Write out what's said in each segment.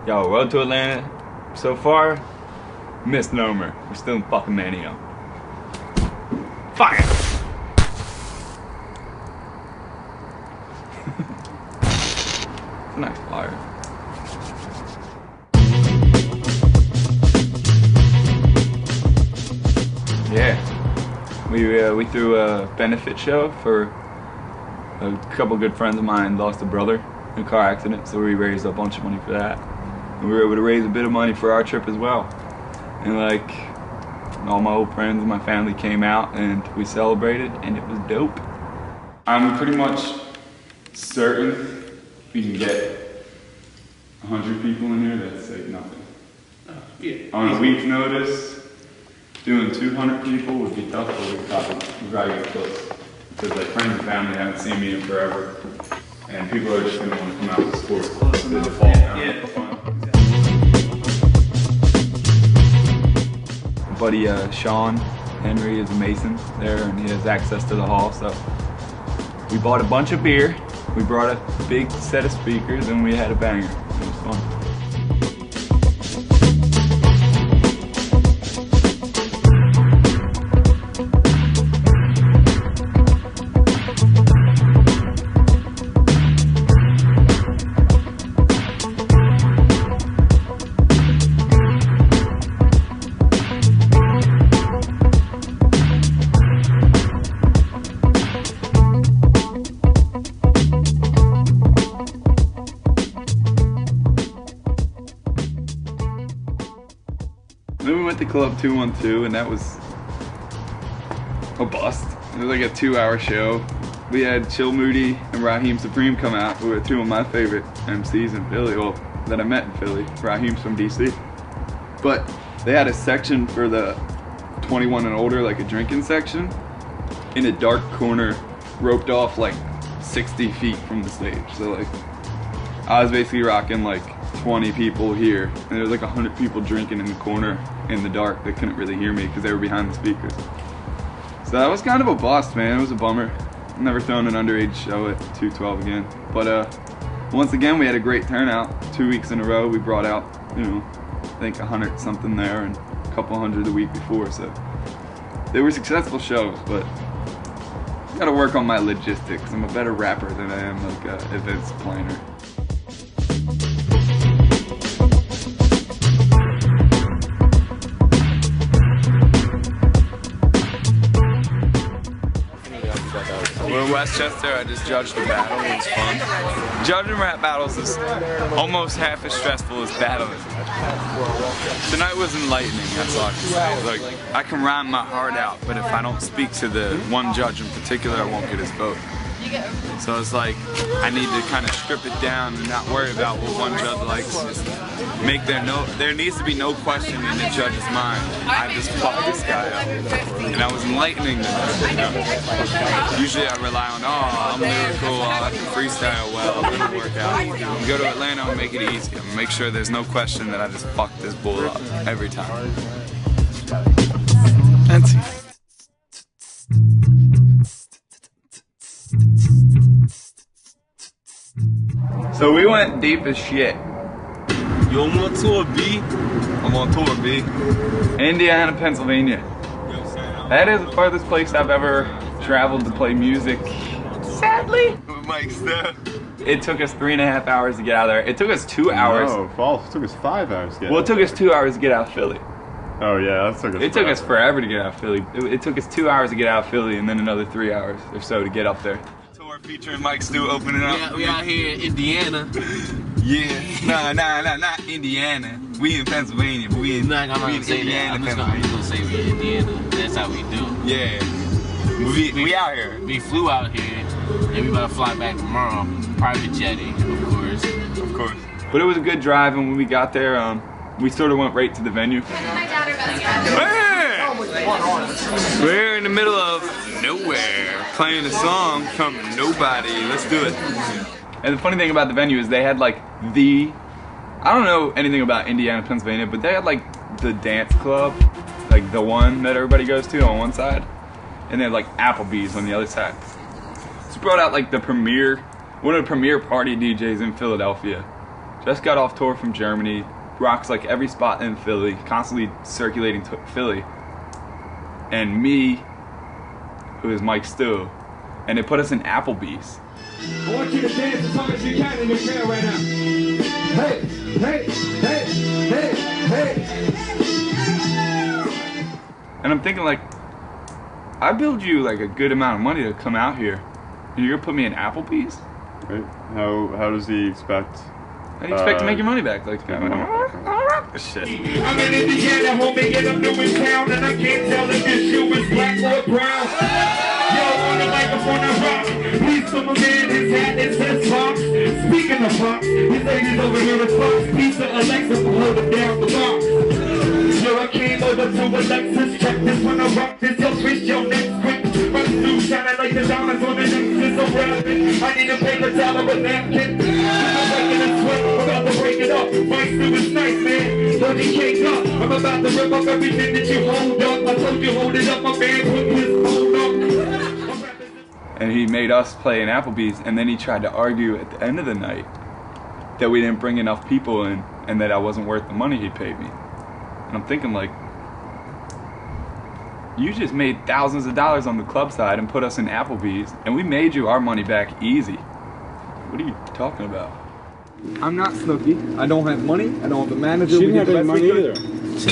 Yo, road to Atlanta, so far, misnomer. We're still in fucking Manio. Fire! It's a nice fire. Yeah, we threw a benefit show for a couple good friends of mine lost a brother in a car accident, so we raised a bunch of money for that. And we were able to raise a bit of money for our trip as well. And like, all my old friends and my family came out and we celebrated, and it was dope. I'm pretty much certain we can get 100 people in here. That's like nothing. Yeah. On a week's notice, doing 200 people would be tough, but we'd probably get close. Because like friends and family haven't seen me in forever, and people are just going to want to come out to support the default now. Yeah. My buddy Sean Henry is a mason there, and he has access to the hall, so we bought a bunch of beer, we brought a big set of speakers, and we had a banger. It was fun. Then we went to Club 212, and that was a bust. It was like a 2-hour show. We had Chill Moody and Raheem Supreme come out, who are two of my favorite MCs in Philly, well, that I met in Philly. Raheem's from DC. But they had a section for the 21 and older, like a drinking section, in a dark corner, roped off like 60 feet from the stage. So like, I was basically rocking like 20 people here, and there was like 100 people drinking in the corner in the dark that couldn't really hear me because they were behind the speakers. So that was kind of a bust, man. It was a bummer. I've never thrown an underage show at 212 again. But once again, we had a great turnout. 2 weeks in a row, we brought out, you know, I think 100 something there and a couple hundred the week before. So they were successful shows, but I gotta work on my logistics. I'm a better rapper than I am like an events planner. We're in Westchester. I just judged a battle. It was fun. Judging rap battles is almost half as stressful as battling. Tonight was enlightening, that's all I can say. Like, I can rhyme my heart out, but if I don't speak to the one judge in particular, I won't get his vote. So it's like, I need to kind of strip it down and not worry about what one judge likes. Just make there needs to be no question in the judge's mind. I just fucked this guy up. And I was enlightening to them, you know? Usually I rely on, oh, I'm lyrical, I can freestyle well, it'll work out. You go to Atlanta, I'll make it easy. I'll make sure there's no question that I just fucked this bull up every time. EmSee. So we went deep as shit. You on tour, B? I'm on tour, B. Indiana, Pennsylvania. That is the farthest place I've ever traveled to play music. Sadly. With Mike Steph. It took us 3.5 hours to get out of there. It took us 2 hours. No, false. It took us 5 hours to get Well, it took us 2 hours to get out of Philly. Oh yeah, that took us. It took us forever to get out of Philly. It took us 2 hours to get out of Philly, and then another 3 hours or so to get up there. Tour featuring Mike Stewart opening up. We out here in Indiana. Yeah. Nah, not Indiana. We in Pennsylvania, but we in I'm not gonna say that. I'm just gonna say we in Indiana. That's how we do. Yeah. We out here. We flew out here, and we about to fly back tomorrow. Private jetting, of course. Of course. But it was a good drive, and when we got there, we sort of went right to the venue. We're in the middle of nowhere, playing a song from nobody. Let's do it. And the funny thing about the venue is they had like I don't know anything about Indiana, Pennsylvania, but they had like the dance club, like the one that everybody goes to on one side, and they had like Applebee's on the other side. So brought out like one of the premier party DJs in Philadelphia. just got off tour from Germany, rocks like every spot in Philly, constantly circulating to Philly. And me, who is Mike Stew, and they put us in Applebee's. I want you to dance as hard as you can in your chair right now. Hey, hey, hey, hey, hey. And I'm thinking like, I billed you like a good amount of money to come out here, and you're gonna put me in Applebee's? Right? How does he expect? How do you expect to make your money back? Like, shit. I'm in Indiana, homie, and I'm new in town, and I can't tell if this shoe is black or brown. Yo, on the microphone I rock. Please, some man, his hat, it says Fox. Speaking of Fox, his ladies over here at Fox Pizza, Alexa, hold it down the box. Yo, I came over to Alexis, check this when I rock this, yo, twist your neck quick. My suit shining like the diamonds on the necklace of rapping. I need a paper towel or a napkin. I'm breaking a sweat, I'm about to break it up. My suit is nice, man, don't you cake up. I'm about to rip up everything that you hold up. I told you hold it up, my man, put his hold up. And he made us play in Applebee's, and then he tried to argue at the end of the night that we didn't bring enough people in, and that I wasn't worth the money he paid me. And I'm thinking like, you just made thousands of dollars on the club side and put us in Applebee's, and we made you our money back easy. What are you talking about? I'm not Snooki. I don't have money. I don't have a manager. She didn't have any money either.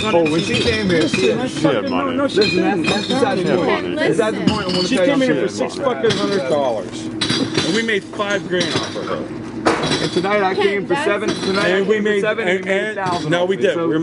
Oh, when she came here, she had She had money. No, she didn't. that's beside the point. Beside the point. I want to She tell came you in here for something. $600, and we made $5,000 off of her. And tonight I came for seven. Tonight And we made $7,000. no, we did. So We're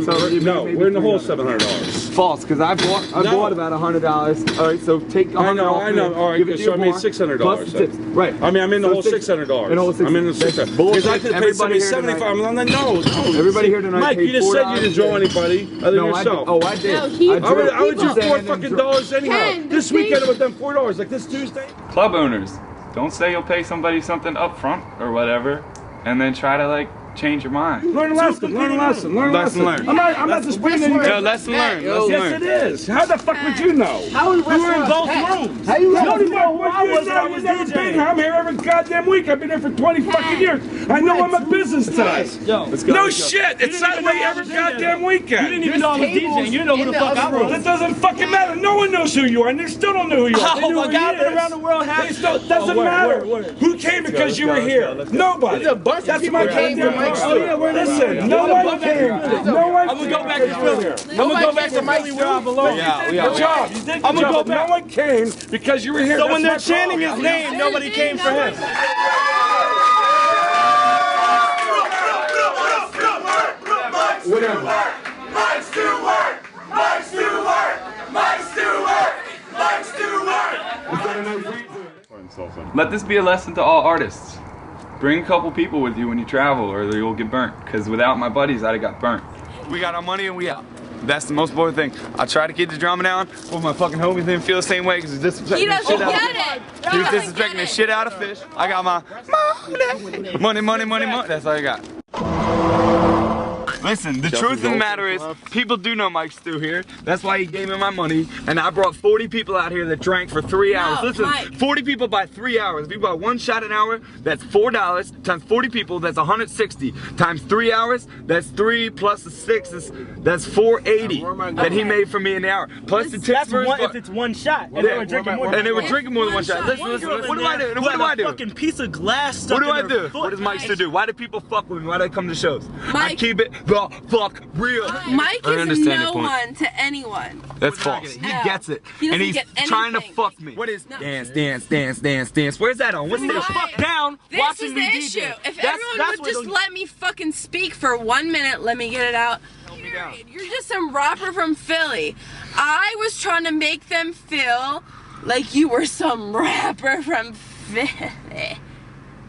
in the whole $700. $700. False, because I bought about $100. All right, so take $100. I know. All right, give it to so I your made bar, $600. plus the tips. Right. I mean, I'm in the So whole $600. In the whole I'm in the $600. Because I could have paid somebody $75. I'm like, no. Everybody here tonight. Mike, paid you just said you didn't draw $4. anybody other than yourself. I did. No, he I would do $4 anyhow. Ken, This the weekend it thing- was done $4. Like this Tuesday. Club owners, don't say you'll pay somebody something up front or whatever, and then try to like change your mind. Learn a lesson. Learn a lesson. Learn a lesson. Lesson I'm not disputing you. Yo, lesson learned. Lesson Yes, learned. it is. How the fuck would you know? How we You were in both rooms. How you The only one where I was never been. I'm here every goddamn week. I've been here for 20 fucking years. I know I'm a business type. No shit. It's that way every goddamn weekend. You didn't even know I was DJing. You didn't know who the fuck I was. It doesn't fucking matter. No one knows who you are, and they still don't know who you are. Oh my God, I've been around the world half. It doesn't matter. Who came because you were here? Nobody. That's my goddamn question. Listen, no one came. No one. I'm gonna go back to Philly. I'm gonna go back to Philly where I belong. Good job. You did good job. No one came because you were here. So when they're chanting his name, nobody came for him. Whatever. Mike Stewart! Mike Stewart! Mike Stewart! Mike Stewart! Let this be a lesson to all artists. Bring a couple people with you when you travel, or you'll get burnt. Because without my buddies, I'd have got burnt. We got our money and we out. That's the most important thing. I try to keep the drama down. Well, my fucking homies didn't feel the same way because he's disrespecting the shit out of fish. He was disrespecting the shit out of fish. I got my money. That's all I got. Listen, the truth of the matter is, people do know Mike Stew here. That's why he gave me my money. And I brought 40 people out here that drank for 3 hours. Listen, Mike. 40 people by 3 hours. If you buy one shot an hour, that's $4 times 40 people, that's 160. Times 3 hours, that's 3 plus the 6, that's 480 that he made for me in the hour. Plus the tips That's for his one bar. if it's one shot. And they were drinking more. And they were drinking more than one shot. Listen, what do I do? What do I do? Fucking piece of glass stuck What do I in their do? foot. What does Mike Stew do? Why do people fuck with me? Why do they come to shows? I Mike. keep it the fuck real. Mike I is understand no your point. one to anyone. That's false. He No. gets it. He And doesn't he's get trying to anything. fuck me. What is No. dance? Where's that on? What's Mike, the fuck down This watching is me the DJ? issue. If That's everyone where would just the- let me fucking speak for 1 minute, let me get it out. Period. You're just some rapper from Philly. I was trying to make them feel like you were some rapper from Philly.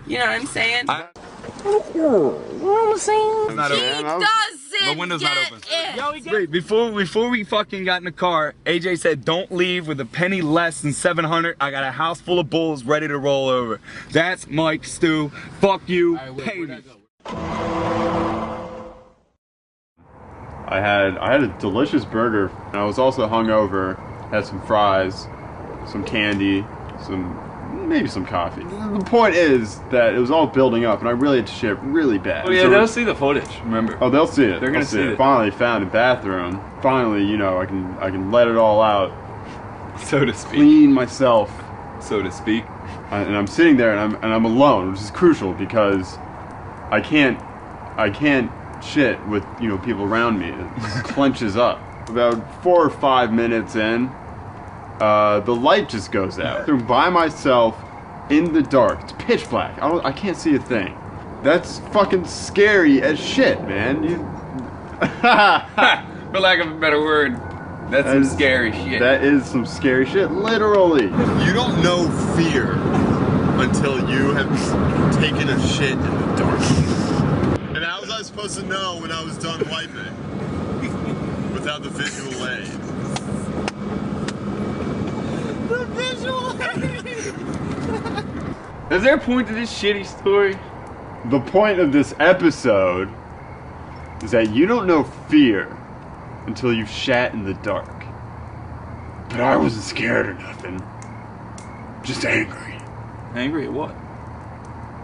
You know what I'm saying? It's not He open. doesn't The window's not get open. it. Wait, before we fucking got in the car, AJ said don't leave with a penny less than 700. I got a house full of bulls ready to roll over. That's Mike Stew. Fuck you. Pay me. I had a delicious burger, and I was also hungover. Had some fries, some candy, some maybe some coffee. The point is that it was all building up, and I really had to shit really bad. Oh yeah, So- they'll see the footage. Remember? Oh, they'll see it. They're gonna They'll see it. Finally found a bathroom. Finally, you know, I can let it all out. So to speak. Clean myself. So to speak. And I'm sitting there, and I'm alone, which is crucial because I can't shit with, you know, people around me. It clenches up. About 4 or 5 minutes in, the light just goes out. I'm by myself in the dark. It's pitch black. I can't see a thing. That's fucking scary as shit, man. For lack of a better word, that's some scary shit. That is some scary shit, literally. You don't know fear until you have taken a shit in the dark. And how was I supposed to know when I was done wiping? Without the visual aid. The visual aid! Is there a point to this shitty story? The point of this episode is that you don't know fear until you've shat in the dark. But I wasn't scared or nothing. Just angry. Angry at what?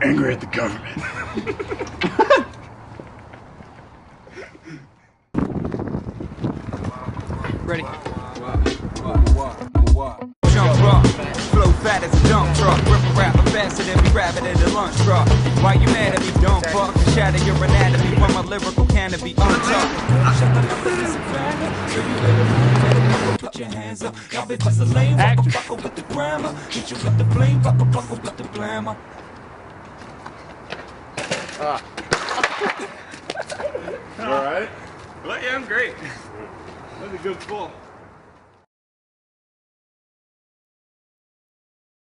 Angry at the government. Ready? Jump rock, flow fat as a dump truck. Rip a rapper faster than me rabbit at a lunch truck. Why you mad at me, dumb fuck? Shatter your anatomy when my lyrical canopy untucked. Put your hands up, y'all bitches are lame. Fuck with the grammar, hit you with the flame. Fuck with the glamour. Alright? Well, yeah, I'm great. That was a good pull.